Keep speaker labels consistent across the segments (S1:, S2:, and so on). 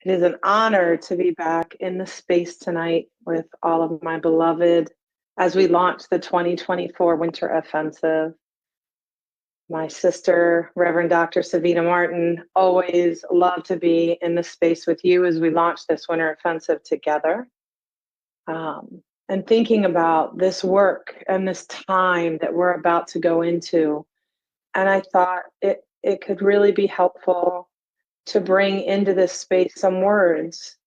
S1: It is an honor to be back in the space tonight with all of my beloved as we launch the 2024 Winter Offensive. My sister, Reverend Dr. Savita Martin, always love to be in the space with you as we launch this Winter Offensive together. And thinking about this work and this time that we're about to go into. And I thought it could really be helpful to bring into this space some words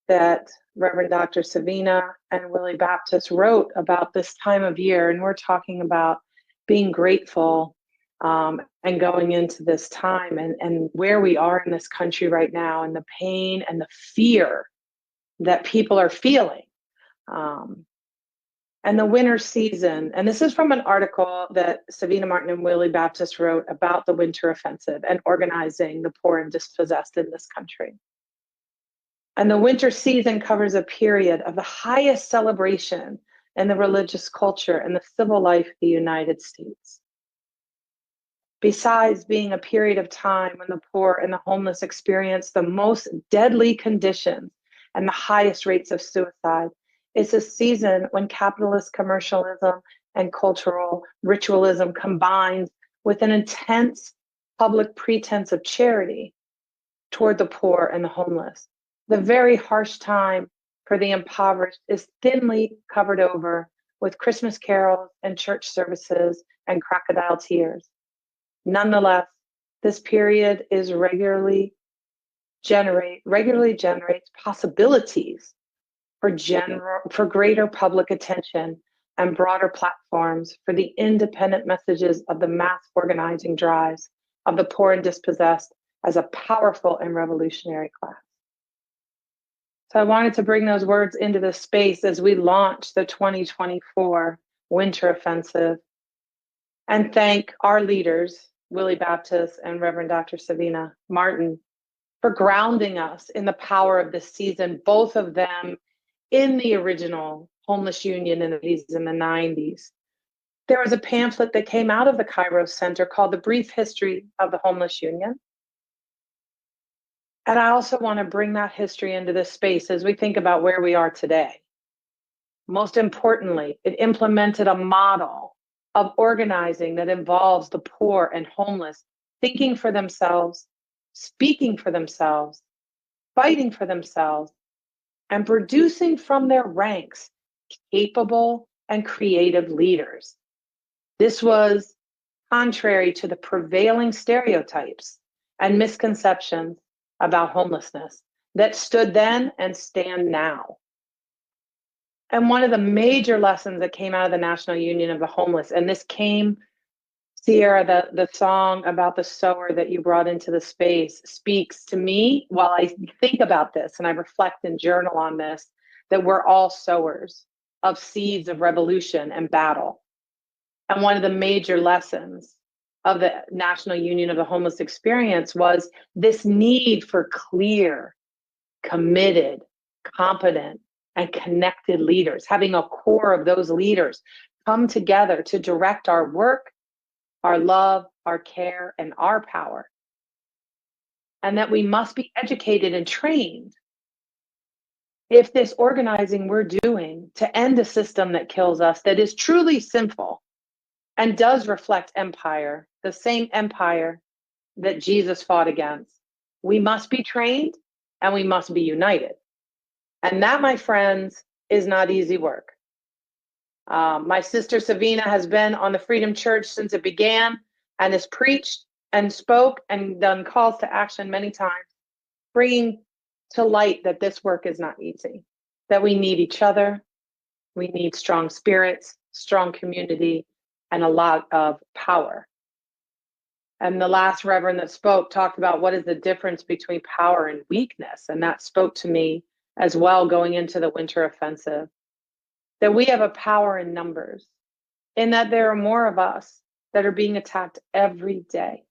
S1: that Reverend Dr. Savina and Willie Baptist wrote about this time of year. And we're talking about being grateful and going into this time and where we are in this country right now and the pain and the fear that people are feeling. And the winter season, and this is from an article that Savina Martin and Willie Baptist wrote about the winter offensive and organizing the poor and dispossessed in this country. And the winter season covers a period of the highest celebration in the religious culture and the civil life of the United States. Besides being a period of time when the poor and the homeless experience the most deadly conditions and the highest rates of suicide, it's a season when capitalist commercialism and cultural ritualism combines with an intense public pretense of charity toward the poor and the homeless. The very harsh time for the impoverished is thinly covered over with Christmas carols and church services and crocodile tears. Nonetheless, this period is regularly generates possibilities for greater public attention and broader platforms for the independent messages of the mass organizing drives of the poor and dispossessed as a powerful and revolutionary class. So I wanted to bring those words into this space as we launch the 2024 Winter Offensive and thank our leaders, Willie Baptist and Reverend Dr. Savina Martin, for grounding us in the power of this season, both of them in the original Homeless Union in the 80s and the 90s. There was a pamphlet that came out of the Kairos Center called The Brief History of the Homeless Union. And I also want to bring that history into this space as we think about where we are today. Most importantly, it implemented a model of organizing that involves the poor and homeless thinking for themselves, speaking for themselves, fighting for themselves, and producing from their ranks capable and creative leaders. This was contrary to the prevailing stereotypes and misconceptions about homelessness that stood then and stand now. And one of the major lessons that came out of the National Union of the Homeless, and this came, Sierra, the song about the sower that you brought into the space speaks to me while I think about this and I reflect and journal on this, that we're all sowers of seeds of revolution and battle. And one of the major lessons of the National Union of the Homeless experience was this need for clear, committed, competent, and connected leaders, having a core of those leaders come together to direct our work, our love, our care, and our power. And that we must be educated and trained if this organizing we're doing to end a system that kills us, that is truly sinful and does reflect empire, the same empire that Jesus fought against. We must be trained and we must be united. And that, my friends, is not easy work. My sister Savina has been on the Freedom Church since it began and has preached and spoke and done calls to action many times, bringing to light that this work is not easy, that we need each other, we need strong spirits, strong community, and a lot of power. And the last reverend that spoke talked about what is the difference between power and weakness, and that spoke to me as well going into the winter offensive. That we have a power in numbers, in that there are more of us that are being attacked every day.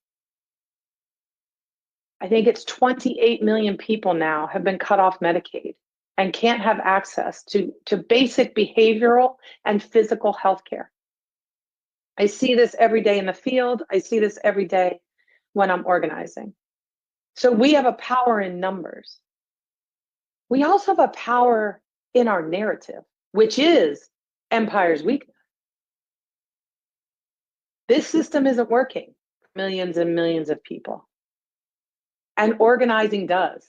S1: I think it's 28 million people now have been cut off Medicaid and can't have access to basic behavioral and physical health care. I see this every day in the field. I see this every day when I'm organizing. So we have a power in numbers. we also have a power in our narrative, which is empire's weakness. This system isn't working for millions and millions of people. And organizing does.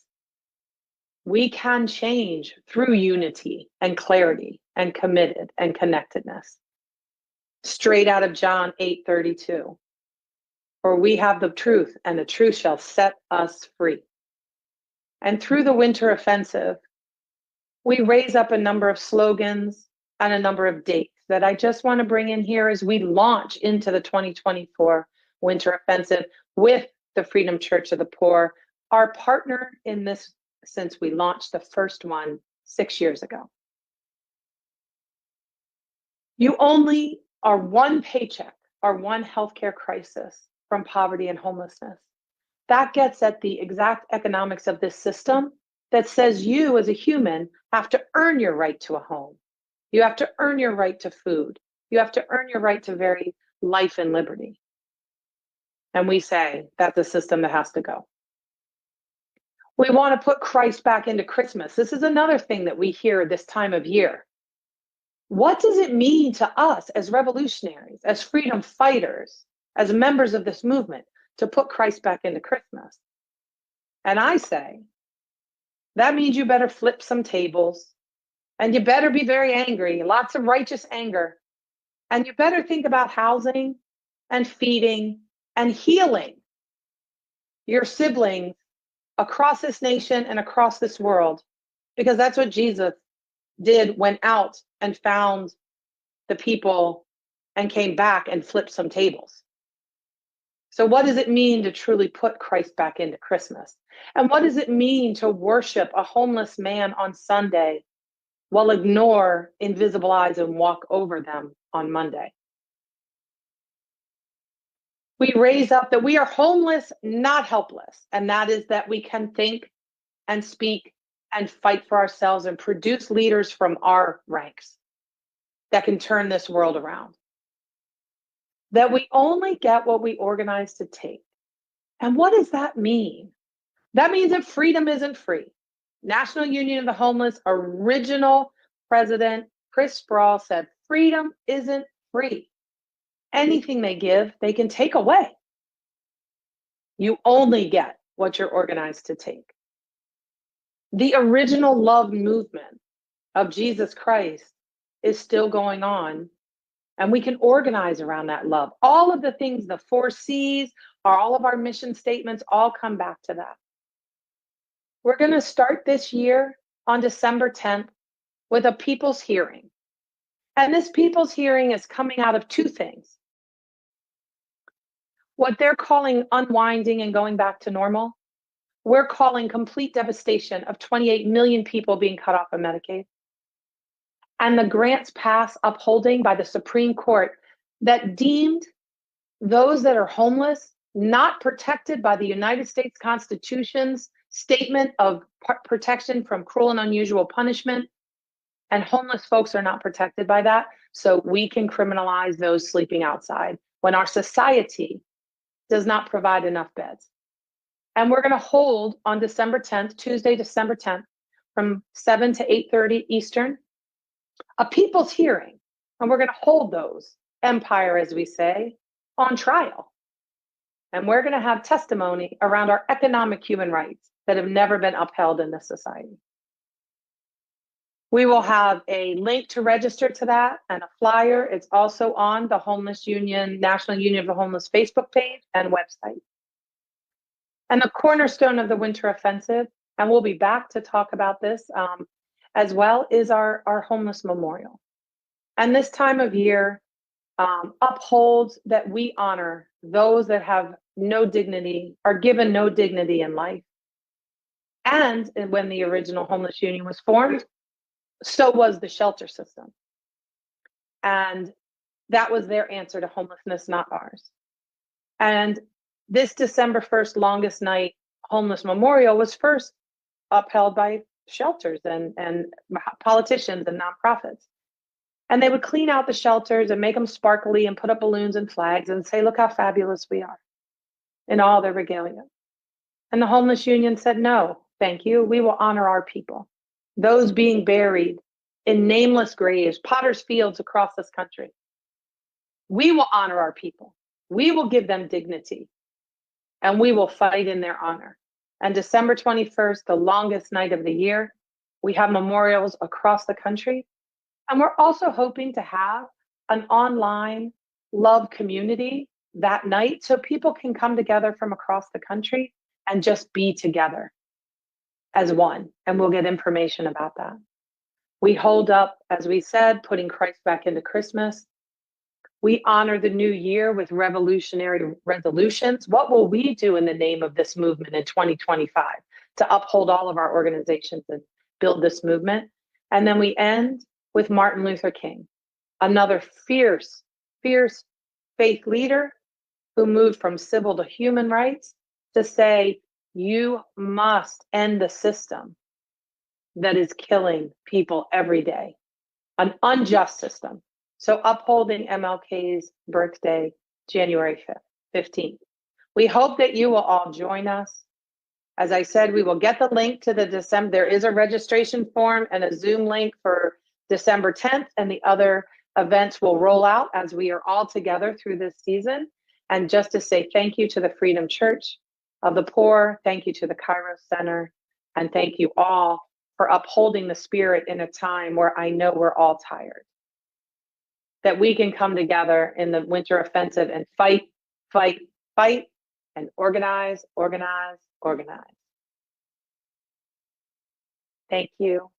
S1: We can change through unity and clarity and committed and connectedness. Straight out of John 8:32. For we have the truth, and the truth shall set us free. And through the winter offensive, we raise up a number of slogans and a number of dates that I just want to bring in here as we launch into the 2024 winter offensive with the Freedom Church of the Poor, our partner in this since we launched the first one 6 years ago. You only are one paycheck or one healthcare crisis from poverty and homelessness. That gets at the exact economics of this system that says you as a human have to earn your right to a home. You have to earn your right to food. You have to earn your right to very life and liberty. And we say that's a system that has to go. We want to put Christ back into Christmas. This is another thing that we hear this time of year. What does it mean to us as revolutionaries, as freedom fighters, as members of this movement to put Christ back into Christmas? And I say, that means you better flip some tables, and you better be very angry, lots of righteous anger, and you better think about housing and feeding and healing your siblings across this nation and across this world, because that's what Jesus did, went out and found the people and came back and flipped some tables. So what does it mean to truly put Christ back into Christmas? And what does it mean to worship a homeless man on Sunday while ignore invisible eyes and walk over them on Monday? We raise up that we are homeless, not helpless. And that is that we can think and speak and fight for ourselves and produce leaders from our ranks that can turn this world around. That we only get what we organize to take. And what does that mean? That means that freedom isn't free. National Union of the Homeless original president, Chris Sproul, said freedom isn't free. Anything they give, they can take away. You only get what you're organized to take. The original love movement of Jesus Christ is still going on, and we can organize around that love. All of the things, the 4 C's, all of our mission statements, all come back to that. We're going to start this year on December 10th with a people's hearing. And this people's hearing is coming out of 2 things. What they're calling unwinding and going back to normal, we're calling complete devastation of 28 million people being cut off of Medicaid. And the grants pass upholding by the Supreme Court that deemed those that are homeless not protected by the United States Constitution's statement of protection from cruel and unusual punishment. And homeless folks are not protected by that. So we can criminalize those sleeping outside when our society does not provide enough beds. And we're going to hold on December 10th, Tuesday, December 10th, from 7 to 8:30 Eastern, a people's hearing. And we're going to hold those, empire, as we say, on trial. And we're going to have testimony around our economic human rights that have never been upheld in this society. We will have a link to register to that and a flyer. It's also on the Homeless Union, National Union of the Homeless Facebook page and website. And the cornerstone of the Winter Offensive, and we'll be back to talk about this as well, is our homeless memorial. And this time of year upholds that we honor those that have no dignity, are given no dignity in life. And when the original Homeless Union was formed, so was the shelter system. And that was their answer to homelessness, not ours. And this December 1st longest night homeless memorial was first upheld by shelters and politicians and nonprofits. And they would clean out the shelters and make them sparkly and put up balloons and flags and say, look how fabulous we are in all their regalia. And the Homeless Union said, no, thank you. We will honor our people. those being buried in nameless graves, potter's fields across this country. We will honor our people. We will give them dignity, and we will fight in their honor. And December 21st, the longest night of the year, we have memorials across the country. And we're also hoping to have an online love community that night so people can come together from across the country and just be together as one. And we'll get information about that. We hold up, as we said, putting Christ back into Christmas. We honor the new year with revolutionary resolutions. What will we do in the name of this movement in 2025 to uphold all of our organizations and build this movement? And then we end with Martin Luther King, another fierce, fierce faith leader who moved from civil to human rights to say, you must end the system that is killing people every day, an unjust system. So upholding MLK's birthday, January 15th. We hope that you will all join us. As I said, we will get the link to the December. There is a registration form and a Zoom link for December 10th, and the other events will roll out as we are all together through this season. And just to say thank you to the Freedom Church of the Poor, thank you to the Kairos Center, and thank you all for upholding the spirit in a time where I know we're all tired. That we can come together in the winter offensive and fight, fight, fight, and organize, organize, organize. Thank you.